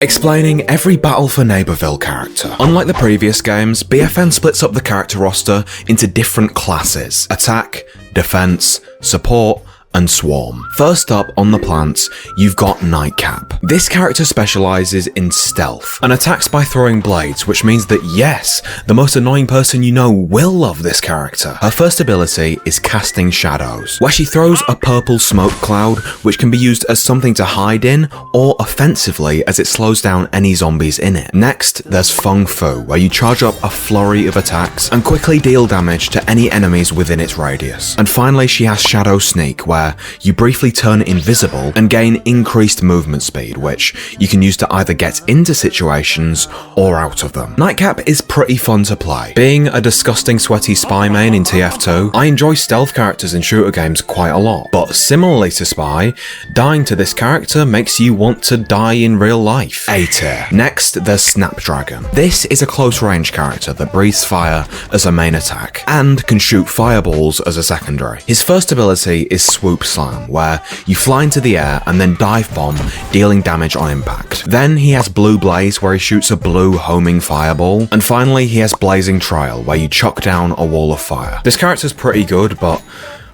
Explaining every Battle for Neighborville character. Unlike the previous games, BFN splits up the character roster into different classes: attack, defense, support, and swarm. First up on the plants, you've got Nightcap. This character specializes in stealth and attacks by throwing blades, which means that yes, the most annoying person you know will love this character. Her first ability is casting shadows, where she throws a purple smoke cloud, which can be used as something to hide in or offensively as it slows down any zombies in it. Next, there's Fung Fu, where you charge up a flurry of attacks and quickly deal damage to any enemies within its radius. And finally, she has Shadow Sneak, where you briefly turn invisible and gain increased movement speed, which you can use to either get into situations or out of them. Nightcap is pretty fun to play. Being a disgusting sweaty spy main in TF2, I enjoy stealth characters in shooter games quite a lot, but similarly to Spy, dying to this character makes you want to die in real life. A tier. Next, there's Snapdragon. This is a close range character that breathes fire as a main attack and can shoot fireballs as a secondary. His first ability is Swoop Slam, where you fly into the air and then dive bomb, dealing damage on impact. Then he has Blue Blaze, where he shoots a blue homing fireball. And finally, he has Blazing Trail, where you chuck down a wall of fire. This character's pretty good, but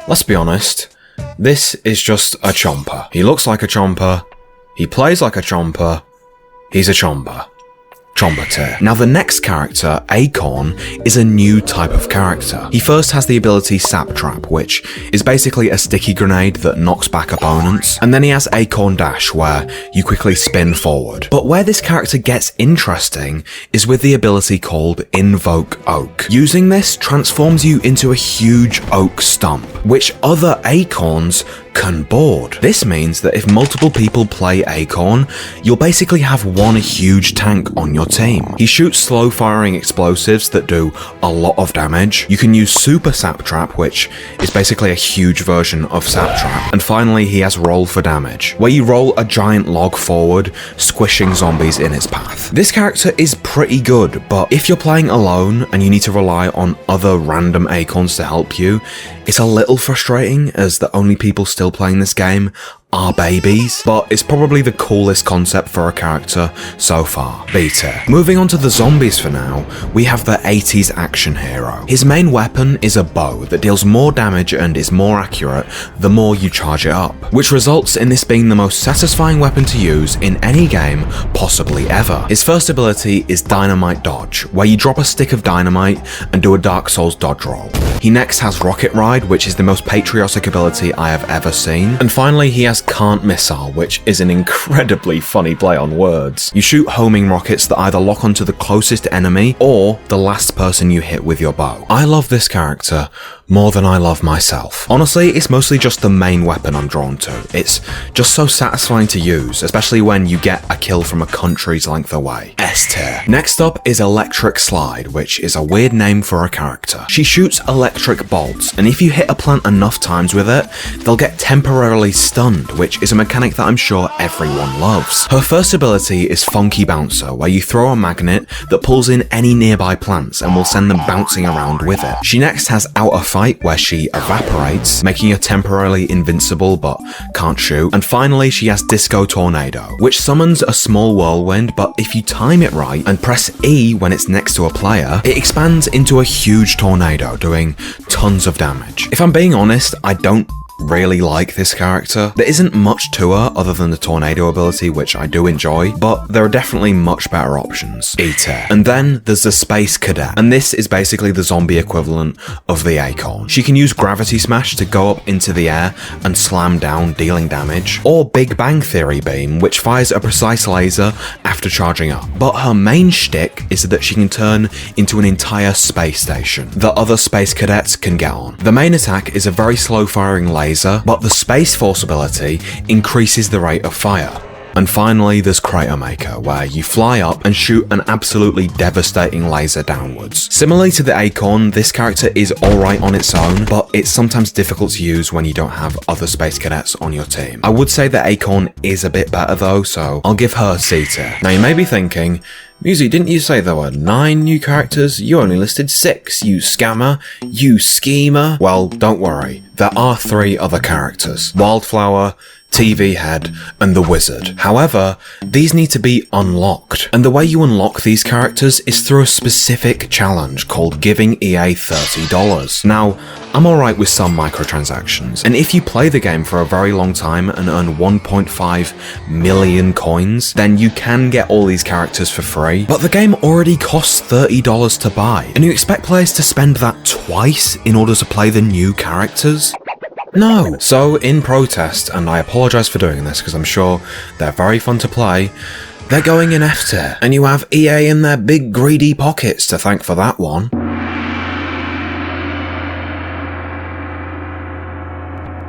let's be honest, this is just a chomper. He looks like a chomper, he plays like a chomper, he's a chomper. Chomper tier. Now the next character, Acorn, is a new type of character. He first has the ability Sap Trap, which is basically a sticky grenade that knocks back opponents, and then he has Acorn Dash, where you quickly spin forward. But where this character gets interesting is with the ability called Invoke Oak. Using this transforms you into a huge oak stump, which other Acorns can board. This means that if multiple people play Acorn, you'll basically have one huge tank on your team. He shoots slow firing explosives that do a lot of damage. You can use Super Sap Trap, which is basically a huge version of Sap Trap. And finally, he has Roll for Damage, where you roll a giant log forward, squishing zombies in its path. This character is pretty good, but if you're playing alone and you need to rely on other random Acorns to help you, it's a little frustrating as the only people still playing this game are babies, but it's probably the coolest concept for a character so far. B tier. Moving on to the zombies for now, we have the 80s action hero. His main weapon is a bow that deals more damage and is more accurate the more you charge it up, which results in this being the most satisfying weapon to use in any game possibly ever. His first ability is Dynamite Dodge, where you drop a stick of dynamite and do a Dark Souls dodge roll. He next has Rocket Ride, which is the most patriotic ability I have ever seen. And finally, he has Can't Missile, which is an incredibly funny play on words. You shoot homing rockets that either lock onto the closest enemy or the last person you hit with your bow. I love this character more than I love myself. Honestly, it's mostly just the main weapon I'm drawn to. It's just so satisfying to use, especially when you get a kill from a country's length away. S tier. Next up is Electric Slide, which is a weird name for a character. She shoots electric bolts, and if you hit a plant enough times with it, they'll get temporarily stunned, which is a mechanic that I'm sure everyone loves. Her first ability is Funky Bouncer, where you throw a magnet that pulls in any nearby plants and will send them bouncing around with it. She next has Outer Fight, where she evaporates, making her temporarily invincible but can't shoot. And finally, she has Disco Tornado, which summons a small whirlwind, but if you time it right and press E when it's next to a player, it expands into a huge tornado, doing tons of damage. If I'm being honest, I don't really like this character. There isn't much to her other than the tornado ability, which I do enjoy, but there are definitely much better options. E tier. And then there's the Space Cadet, and this is basically the zombie equivalent of the Acorn. She can use Gravity Smash to go up into the air and slam down, dealing damage, or Big Bang Theory Beam, which fires a precise laser after charging up. But her main shtick is that she can turn into an entire space station that other Space Cadets can get on. The main attack is a very slow firing laser, but the Space Force ability increases the rate of fire. And finally, there's Crater Maker, where you fly up and shoot an absolutely devastating laser downwards. Similarly to the Acorn, this character is alright on its own, but it's sometimes difficult to use when you don't have other Space Cadets on your team. I would say that Acorn is a bit better though, so I'll give her C tier. Now you may be thinking, MewZe, didn't you say there were 9 new characters? You only listed 6, you scammer, you schemer. Well, don't worry, there are 3 other characters: Wildflower, TV Head, and the Wizard. However, these need to be unlocked, and the way you unlock these characters is through a specific challenge called giving EA $30. Now, I'm alright with some microtransactions, and if you play the game for a very long time and earn 1.5 million coins, then you can get all these characters for free, but the game already costs $30 to buy, and you expect players to spend that twice in order to play the new characters? No. So, in protest, and I apologise for doing this because I'm sure they're very fun to play, they're going in F tier, and you have EA in their big greedy pockets to thank for that one.